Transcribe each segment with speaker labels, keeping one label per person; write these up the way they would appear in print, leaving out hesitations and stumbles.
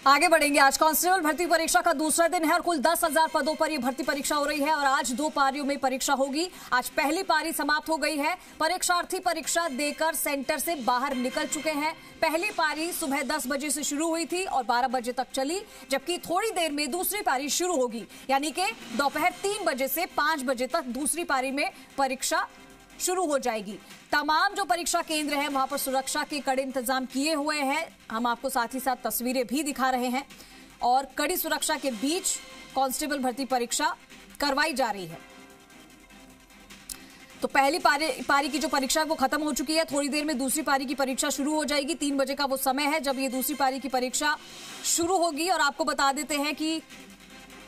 Speaker 1: आगे बढ़ेंगे। आज कांस्टेबल भर्ती परीक्षा का दूसरा दिन है और कुल 10,000 पदों पर यह भर्ती परीक्षा हो रही है और आज 2 पारियों में परीक्षा होगी। आज पहली पारी समाप्त हो गई है। परीक्षार्थी परीक्षा देकर सेंटर से बाहर निकल चुके हैं। पहली पारी सुबह 10 बजे से शुरू हुई थी और 12 बजे तक चली, जबकि थोड़ी देर में दूसरी पारी शुरू होगी, यानी कि दोपहर 3 बजे से 5 बजे तक दूसरी पारी में परीक्षा शुरू हो जाएगी। तमाम जो परीक्षा केंद्र हैं वहां पर सुरक्षा के कड़े इंतजाम किए हुए हैं। हम आपको साथ ही साथ तस्वीरें भी दिखा रहे हैं और कड़ी सुरक्षा के बीच कांस्टेबल भर्ती परीक्षा करवाई जा रही है। तो पहली पारी की जो परीक्षा है वो खत्म हो चुकी है। थोड़ी देर में दूसरी पारी की परीक्षा शुरू हो जाएगी। 3 बजे का वो समय है जब ये दूसरी पारी की परीक्षा शुरू होगी। और आपको बता देते हैं कि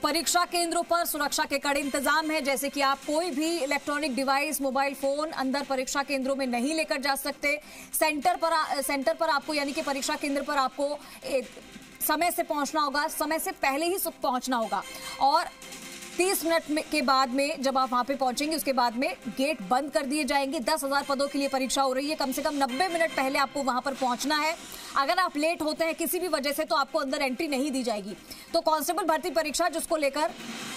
Speaker 1: परीक्षा केंद्रों पर सुरक्षा के कड़े इंतजाम है, जैसे कि आप कोई भी इलेक्ट्रॉनिक डिवाइस, मोबाइल फोन अंदर परीक्षा केंद्रों में नहीं लेकर जा सकते। सेंटर पर आपको, यानी कि परीक्षा केंद्र पर आपको समय से पहुंचना होगा, समय से पहले ही पहुंचना होगा। और 30 मिनट के बाद में जब आप वहां पे पहुंचेंगे उसके बाद में गेट बंद कर दिए जाएंगे। 10,000 पदों के लिए परीक्षा हो रही है। कम से कम 90 मिनट पहले आपको वहां पर पहुंचना है। अगर आप लेट होते हैं किसी भी वजह से तो आपको अंदर एंट्री नहीं दी जाएगी। तो कांस्टेबल भर्ती परीक्षा, जिसको लेकर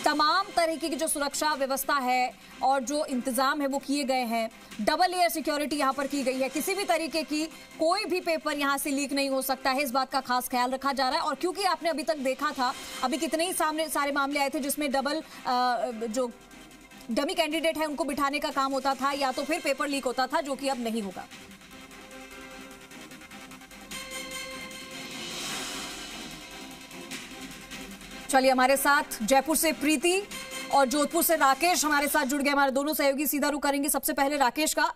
Speaker 1: तमाम तरीके की जो सुरक्षा व्यवस्था है और जो इंतजाम है वो किए गए हैं। डबल लेयर सिक्योरिटी यहाँ पर की गई है। किसी भी तरीके की कोई भी पेपर यहाँ से लीक नहीं हो सकता है, इस बात का खास ख्याल रखा जा रहा है। और क्योंकि आपने अभी तक देखा था, अभी कितने ही सामने सारे मामले आए थे जिसमें जो डमी कैंडिडेट है उनको बिठाने का काम होता था या तो फिर पेपर लीक होता था, जो कि अब नहीं होगा। चलिए, हमारे साथ जयपुर से प्रीति और जोधपुर से राकेश हमारे साथ जुड़ गए। हमारे दोनों सहयोगी सीधा रुख करेंगे। सबसे पहले राकेश का।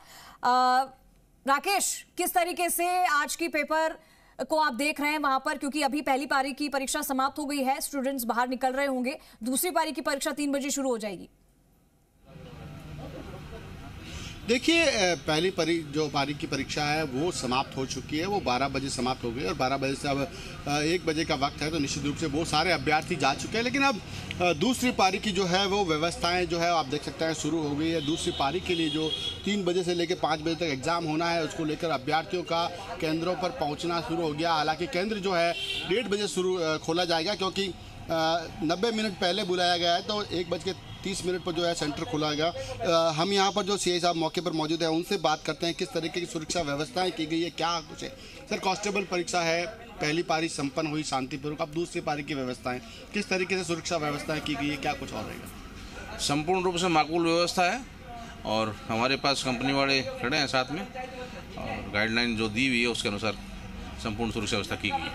Speaker 1: राकेश, किस तरीके से आज की पेपर को आप देख रहे हैं वहां पर, क्योंकि अभी पहली पारी की परीक्षा समाप्त हो गई है, स्टूडेंट्स बाहर निकल रहे होंगे, दूसरी पारी की परीक्षा 3 बजे शुरू हो जाएगी।
Speaker 2: देखिए, पहली पारी की परीक्षा है वो समाप्त हो चुकी है। वो 12 बजे समाप्त हो गई और 12 बजे से अब 1 बजे का वक्त है, तो निश्चित रूप से वो सारे अभ्यर्थी जा चुके हैं। लेकिन अब दूसरी पारी की जो है वो व्यवस्थाएं जो है आप देख सकते हैं शुरू हो गई है। दूसरी पारी के लिए जो 3 बजे से लेकर 5 बजे तक एग्ज़ाम होना है, उसको लेकर अभ्यर्थियों का केंद्रों पर पहुँचना शुरू हो गया। हालाँकि केंद्र जो है 1:30 बजे खोला जाएगा, क्योंकि 90 मिनट पहले बुलाया गया है, तो 1:30 पर जो है सेंटर खोला गया। हम यहाँ पर जो सीआई साहब मौके पर मौजूद है उनसे बात करते हैं किस तरीके की सुरक्षा व्यवस्थाएं की गई है, क्या कुछ है। सर, कांस्टेबल परीक्षा है, पहली पारी संपन्न हुई शांतिपूर्वक, अब दूसरी पारी की व्यवस्थाएं किस तरीके से सुरक्षा व्यवस्थाएं की गई है, क्या कुछ और रहेगा?
Speaker 3: संपूर्ण रूप से माकूल व्यवस्था है और हमारे पास कंपनी वाले खड़े हैं साथ में, और गाइडलाइन जो दी हुई है उसके अनुसार संपूर्ण सुरक्षा व्यवस्था की गई है।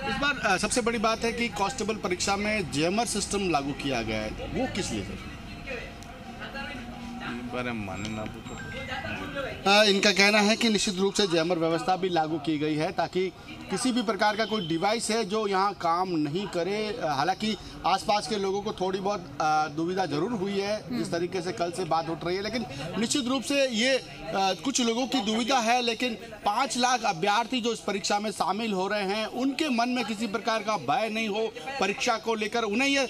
Speaker 2: इस बार सबसे बड़ी बात है कि कांस्टेबल परीक्षा में जैमर सिस्टम लागू किया गया है, वो किस लिए सर? इनका कहना है कि निश्चित रूप से जैमर व्यवस्था भी लागू की गई है ताकि किसी भी प्रकार का कोई डिवाइस है जो यहाँ काम नहीं करे। हालांकि आसपास के लोगों को थोड़ी बहुत दुविधा जरूर हुई है, जिस तरीके से कल से बात उठ रही है, लेकिन निश्चित रूप से ये कुछ लोगों की दुविधा है। लेकिन 5 लाख अभ्यर्थी जो इस परीक्षा में शामिल हो रहे हैं, उनके मन में किसी प्रकार का भय नहीं हो परीक्षा को लेकर। उन्हें ये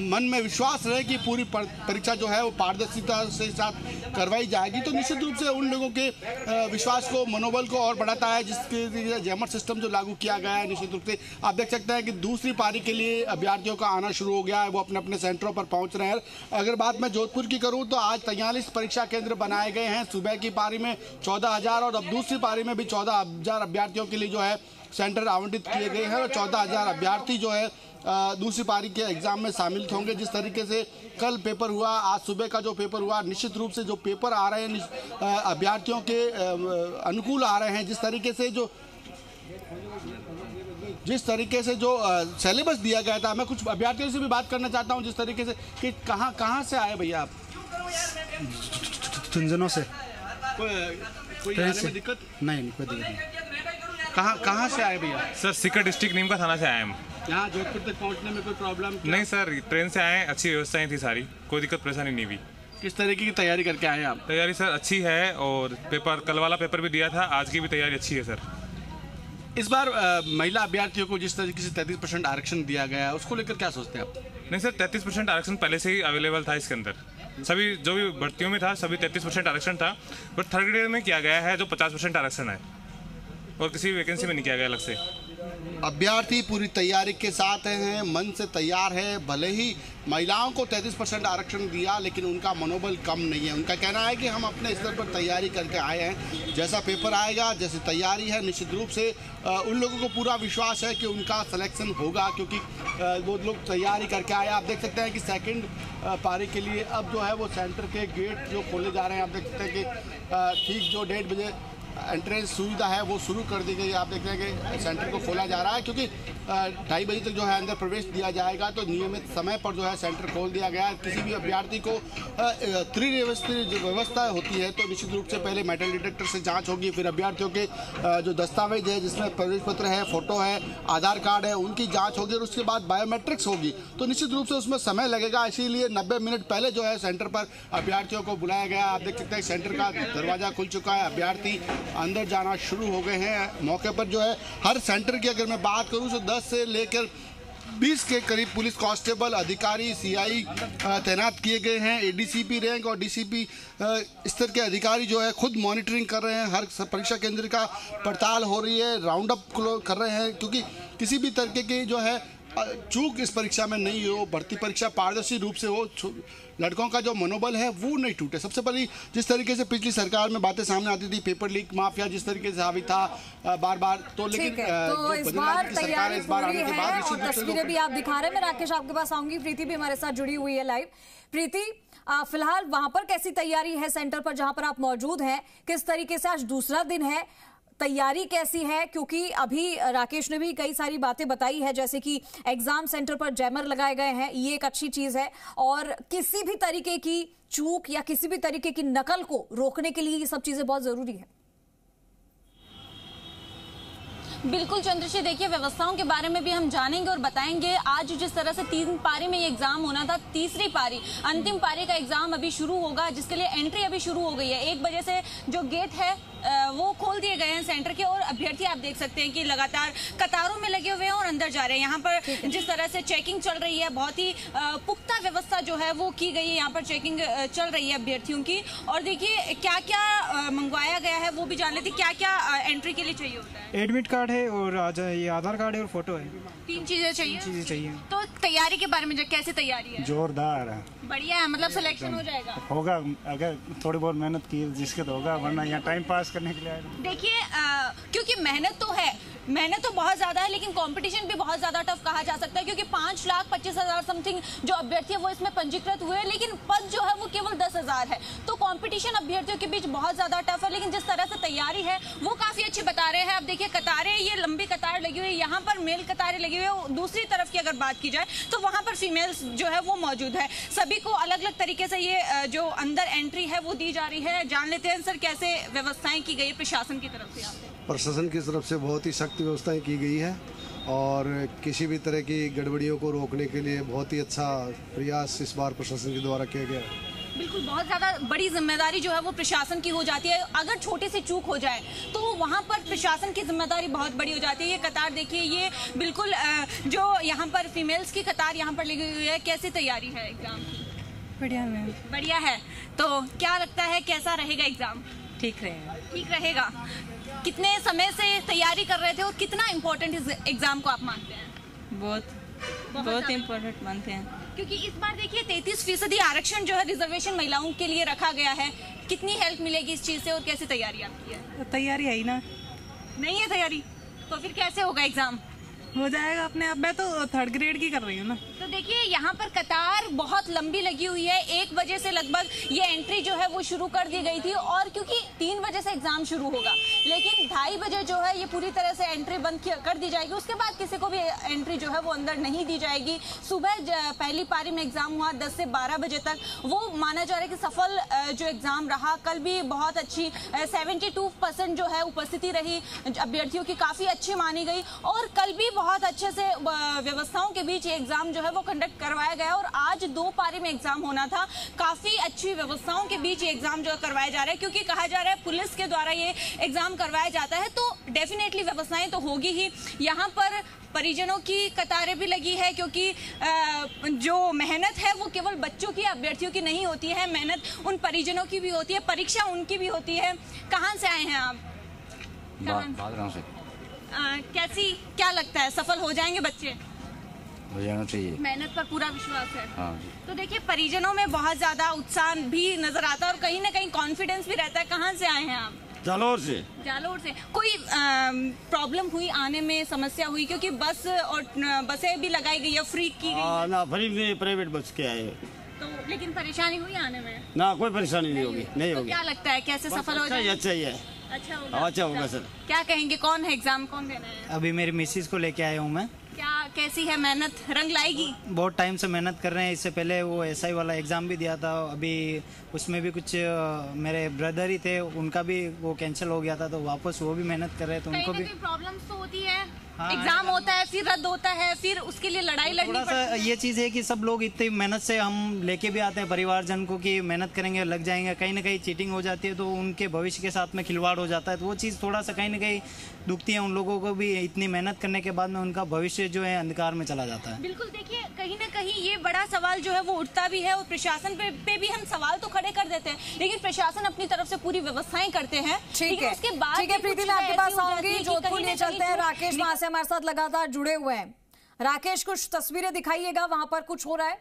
Speaker 2: मन में विश्वास रहे कि पूरी परीक्षा जो है वो पारदर्शिता से साथ करवाई जाएगी, तो निश्चित रूप से उन लोगों के विश्वास को, मनोबल को और बढ़ाता है। जिसके जैमर सिस्टम जो लागू किया गया है, निश्चित रूप से आप देख सकते हैं कि दूसरी पारी के लिए अभ्यर्थियों का आना शुरू हो गया है, वो अपने अपने सेंटरों पर पहुंच रहे हैं। अगर बात मैं जोधपुर की करूं तो आज 43 परीक्षा केंद्र बनाए गए हैं। सुबह की पारी में 14,000 और अब दूसरी पारी में भी 14,000 अभ्यर्थियों के लिए जो है सेंटर आवंटित किए गए हैं और 14,000 अभ्यर्थी जो है दूसरी पारी के एग्जाम में शामिल होंगे। जिस तरीके से कल पेपर हुआ, आज सुबह का जो पेपर हुआ, निश्चित रूप से जो पेपर आ रहे हैं अभ्यर्थियों के अनुकूल आ रहे हैं। जिस तरीके से जो सिलेबस दिया गया था, मैं कुछ अभ्यर्थियों से भी बात करना चाहता हूं, जिस तरीके से कि कहाँ से आए भैया आप?
Speaker 4: झुंझुनों से।
Speaker 2: कोई आने में दिक्कत?
Speaker 4: नहीं, कोई दिक्कत नहीं।
Speaker 2: कहाँ से आए भैया?
Speaker 5: सर, सीकर डिस्ट्रिक्ट नीम का थाना से आए हम।
Speaker 2: यहाँ जोधपुर तक पहुँचने में कोई प्रॉब्लम?
Speaker 5: नहीं सर, ट्रेन से आए, अच्छी व्यवस्थाएं थी सारी, कोई दिक्कत परेशानी नहीं हुई।
Speaker 2: किस तरीके की तैयारी करके आए आप?
Speaker 5: तैयारी सर अच्छी है और कल वाला पेपर भी दिया था, आज की भी तैयारी अच्छी है सर।
Speaker 2: इस बार महिला अभ्यर्थियों को जिस तरीके से 33% आरक्षण दिया गया है, उसको लेकर क्या सोचते हैं आप?
Speaker 5: नहीं सर, 33% आरक्षण पहले से ही अवेलेबल था इसके अंदर। सभी जो भी भर्तियों में था सभी 33% आरक्षण था, बट थर्ड ग्रेड में किया गया है जो 50% आरक्षण है और किसी वैकेंसी में नहीं किया गया अलग से।
Speaker 2: अभ्यर्थी पूरी तैयारी के साथ हैं, मन से तैयार है। भले ही महिलाओं को 33% आरक्षण दिया, लेकिन उनका मनोबल कम नहीं है। उनका कहना है कि हम अपने स्तर पर तैयारी करके आए हैं, जैसा पेपर आएगा, जैसी तैयारी है, निश्चित रूप से उन लोगों को पूरा विश्वास है कि उनका सिलेक्शन होगा, क्योंकि वो लोग तैयारी करके आए। आप देख सकते हैं कि सेकंड पारी के लिए अब जो है वो सेंटर के गेट जो खोले जा रहे हैं। आप देख सकते हैं कि ठीक जो 1:30 बजे एंट्रेंस सुविधा है वो शुरू कर दी गई। आप देख रहे हैं कि सेंटर को खोला जा रहा है, क्योंकि 2:30 बजे तक जो है अंदर प्रवेश दिया जाएगा, तो नियमित समय पर जो है सेंटर खोल दिया गया है। किसी भी अभ्यर्थी को त्रिव्यवस्थित व्यवस्था होती है, तो निश्चित रूप से पहले मेटल डिटेक्टर से जांच होगी, फिर अभ्यर्थियों के जो दस्तावेज है, जिसमें प्रवेश पत्र है, फोटो है, आधार कार्ड है, उनकी जाँच होगी, और उसके बाद बायोमेट्रिक्स होगी। तो निश्चित रूप से उसमें समय लगेगा, इसीलिए 90 मिनट पहले जो है सेंटर पर अभ्यर्थियों को बुलाया गया। आप देख सकते हैं सेंटर का दरवाजा खुल चुका है, अभ्यर्थी अंदर जाना शुरू हो गए हैं। मौके पर जो है हर सेंटर की अगर मैं बात करूं तो 10 से लेकर 20 के करीब पुलिस कांस्टेबल, अधिकारी, सीआई तैनात किए गए हैं। एडीसीपी रैंक और डीसीपी स्तर के अधिकारी जो है खुद मॉनिटरिंग कर रहे हैं। हर परीक्षा केंद्र का पड़ताल हो रही है, राउंड अप कर रहे हैं, क्योंकि किसी भी तरीके की जो है चूक इस परीक्षा में नहीं हो। भर्ती परीक्षा पारदर्शी रूप से हो, लड़कों का जो मनोबल है वो नहीं टूटे। सबसे पहले जिस तरीके से पिछली सरकार में बातें सामने आती थी, पेपर लीक माफिया जिस तरीके से हावी था बार बार, तो लेकिन
Speaker 1: तो इस बार तैयारी पूरी है और तस्वीरें भी आप दिखा रहे हैं। मैं राकेश आपके पास आऊंगी, प्रीति भी हमारे साथ जुड़ी हुई है लाइव। प्रीति, फिलहाल वहां पर कैसी तैयारी है सेंटर पर जहां पर आप मौजूद हैं? किस तरीके से आज दूसरा दिन है, तैयारी कैसी है? क्योंकि अभी राकेश ने भी कई सारी बातें बताई है, जैसे कि एग्जाम सेंटर पर जैमर लगाए गए हैं, ये एक अच्छी चीज है, और किसी भी तरीके की चूक या किसी भी तरीके की नकल को रोकने के लिए ये सब चीजें बहुत जरूरी है।
Speaker 6: बिल्कुल चंद्रश्री, देखिए व्यवस्थाओं के बारे में भी हम जानेंगे और बताएंगे। आज जिस तरह से 3 पारी में ये एग्जाम होना था, तीसरी पारी, अंतिम पारी का एग्जाम अभी शुरू होगा, जिसके लिए एंट्री अभी शुरू हो गई है। 1 बजे से जो गेट है वो खोल दिए गए हैं सेंटर के, और अभ्यर्थी आप देख सकते हैं कि लगातार कतारों में लगे हुए हैं और अंदर जा रहे हैं। यहाँ पर जिस तरह से चेकिंग चल रही है, बहुत ही पुख्ता व्यवस्था जो है वो की गई है। यहाँ पर चेकिंग चल रही है अभ्यर्थियों की, और देखिए क्या क्या मंगवाया गया है वो भी जान लेते। क्या क्या एंट्री के लिए चाहिए होता है?
Speaker 7: एडमिट कार्ड है और ये आधार कार्ड है और फोटो है।
Speaker 6: 3 चीजें चाहिए। तो तैयारी के बारे में कैसे तैयारी है?
Speaker 7: जोरदार है,
Speaker 6: बढ़िया है, मतलब सिलेक्शन हो जाएगा?
Speaker 7: होगा, अगर थोड़ी बहुत मेहनत की जिसके तो होगा, वरना यहाँ टाइम पास करने के लिए आए।
Speaker 6: देखिए क्योंकि मेहनत तो है, मेहनत तो बहुत ज्यादा है, लेकिन कंपटीशन भी बहुत ज्यादा टफ कहा जा सकता है, क्योंकि 5,25,000 समथिंग जो अभ्यर्थी है वो इसमें पंजीकृत हुए, लेकिन पद जो है वो केवल 10,000 है। तो कंपटीशन अभ्यर्थियों के बीच बहुत ज्यादा टफ है, लेकिन जिस तरह से तैयारी है वो काफी अच्छी बता रहे हैं। अब देखिए कतारें, ये लंबी कतार लगी हुई है, यहाँ पर मेल कतारें लगी हुई है। दूसरी तरफ की अगर बात की जाए तो वहां पर फीमेल्स जो है वो मौजूद है। सभी को अलग अलग तरीके से ये जो अंदर एंट्री है वो दी जा रही है। जान लेते हैं सर कैसे व्यवस्थाएं की गई है प्रशासन की तरफ से?
Speaker 4: प्रशासन की तरफ से बहुत ही सख्त व्यवस्थाएं की गई है, और किसी भी तरह की गड़बड़ियों को रोकने के लिए बहुत ही अच्छा प्रयास इस बार प्रशासन के द्वारा किया गया है।
Speaker 6: बिल्कुल, बहुत ज़्यादा बड़ी जिम्मेदारी जो है वो प्रशासन की हो जाती है। अगर छोटी सी चूक हो जाए तो वहाँ पर प्रशासन की जिम्मेदारी बहुत बड़ी हो जाती है। ये कतार देखिए, ये बिल्कुल जो यहाँ पर फीमेल्स की कतार यहाँ पर लगी हुई है। कैसी तैयारी है एग्जाम की?
Speaker 8: बढ़िया मैम।
Speaker 6: बढ़िया है। तो क्या लगता है कैसा रहेगा एग्जाम?
Speaker 8: ठीक रहेगा।
Speaker 6: ठीक रहेगा। कितने समय से तैयारी कर रहे थे और कितना इम्पोर्टेंट इस एग्जाम को आप मानते हैं?
Speaker 8: बहुत इम्पोर्टेंट मानते हैं,
Speaker 6: क्योंकि इस बार देखिए 33% आरक्षण जो है रिजर्वेशन महिलाओं के लिए रखा गया है। कितनी हेल्प मिलेगी इस चीज से और कैसी तैयारी आपकी है?
Speaker 8: तैयारी है ही ना।
Speaker 6: नहीं है तैयारी तो फिर कैसे होगा एग्जाम?
Speaker 8: हो जाएगा अपने आप। मैं तो 3rd ग्रेड की कर रही हूँ ना।
Speaker 6: तो देखिए यहाँ पर कतार बहुत लंबी लगी हुई है। 1 बजे से लगभग ये एंट्री जो है वो शुरू कर दी गई थी, और क्योंकि 3 बजे से एग्जाम शुरू होगा, लेकिन 2:30 बजे जो है ये पूरी तरह से एंट्री बंद कर दी जाएगी। उसके बाद किसी को भी एंट्री जो है वो अंदर नहीं दी जाएगी। सुबह पहली पारी में एग्जाम हुआ 10 से 12 बजे तक, वो माना जा रहा है कि सफल जो एग्जाम रहा। कल भी बहुत अच्छी 72% जो है उपस्थिति रही अभ्यर्थियों की, काफी अच्छी मानी गई, और कल भी बहुत अच्छे से व्यवस्थाओं के बीच ये एग्जाम जो है वो कंडक्ट करवाया गया। और आज 2 पारी में एग्जाम होना था, काफी अच्छी व्यवस्थाओं के बीच ये एग्जाम जो करवाया जा रहा है, क्योंकि कहा जा रहा है पुलिस के द्वारा ये एग्जाम करवाया जाता है, तो डेफिनेटली व्यवस्थाएं तो होगी ही। यहाँ पर परिजनों की कतारें भी लगी है, क्योंकि जो मेहनत है वो केवल बच्चों की, अभ्यर्थियों की नहीं होती है, मेहनत उन परिजनों की भी होती है, परीक्षा उनकी भी होती है। कहाँ से आए हैं आप?
Speaker 9: बादराम से।
Speaker 6: कैसी क्या लगता है, सफल हो जाएंगे बच्चे?
Speaker 9: हो जाना चाहिए,
Speaker 6: मेहनत पर पूरा विश्वास है।
Speaker 9: हाँ जी।
Speaker 6: तो देखिए परिजनों में बहुत ज्यादा उत्साह भी नजर आता है और कहीं ना कहीं कॉन्फिडेंस भी रहता है। कहाँ से आए हैं आप?
Speaker 9: जालौर से।
Speaker 6: जालौर से। कोई प्रॉब्लम हुई आने में, समस्या हुई? क्योंकि बस और बसें भी लगाई गई है, फ्री की गई
Speaker 9: ना फ्री में, प्राइवेट बस के आए
Speaker 6: तो, लेकिन परेशानी हुई आने में?
Speaker 9: ना, कोई परेशानी नहीं होगी, नहीं होगी।
Speaker 6: क्या लगता है कैसे सफल हो जाएंगे?
Speaker 9: अच्छा ही है,
Speaker 6: अच्छा होगा।
Speaker 9: अच्छा होगा सर।
Speaker 6: क्या कहेंगे, कौन है एग्जाम कौन देना है?
Speaker 7: अभी मेरी मिसेज को लेके आया हूँ मैं।
Speaker 6: क्या कैसी है मेहनत, रंग लाएगी?
Speaker 7: बहुत टाइम से मेहनत कर रहे हैं। इससे पहले वो एसआई वाला एग्ज़ाम भी दिया था, अभी उसमें भी कुछ मेरे ब्रदर ही थे, उनका भी वो कैंसिल हो गया था, तो वापस वो भी मेहनत कर रहे हैं, तो उनको भी
Speaker 6: प्रॉब्लम्स तो होती है।
Speaker 7: हाँ,
Speaker 6: एग्जाम होता है, फिर रद्द होता है, फिर उसके लिए लड़ाई लड़नी
Speaker 7: थोड़ा सा
Speaker 6: पड़ती है।
Speaker 7: ये चीज़ है कि सब लोग इतनी मेहनत से हम लेके भी आते हैं परिवारजन को कि मेहनत करेंगे लग जाएंगे, कहीं ना कहीं चीटिंग हो जाती है तो उनके भविष्य के साथ में खिलवाड़ हो जाता है, तो वो चीज़ थोड़ा सा कहीं ना कहीं दुखती है उन लोगों को भी। इतनी मेहनत करने के बाद में उनका भविष्य जो है अंधकार में चला जाता है।
Speaker 6: बिल्कुल, देखिए कहीं ना कहीं ये बड़ा सवाल जो है वो उठता भी है और प्रशासन पे भी हम सवाल तो खड़े कर देते हैं, लेकिन प्रशासन अपनी तरफ से पूरी व्यवस्थाएं करते हैं।
Speaker 1: ठीक है,
Speaker 6: उसके बाद
Speaker 1: ठीक है प्रीति, मैं आपके पास आऊंगी। जोधपुर ले चलते हैं, राकेश वहां से हमारे साथ लगातार जुड़े हुए हैं। राकेश, कुछ तस्वीरें दिखाइएगा, वहां पर कुछ हो रहा है?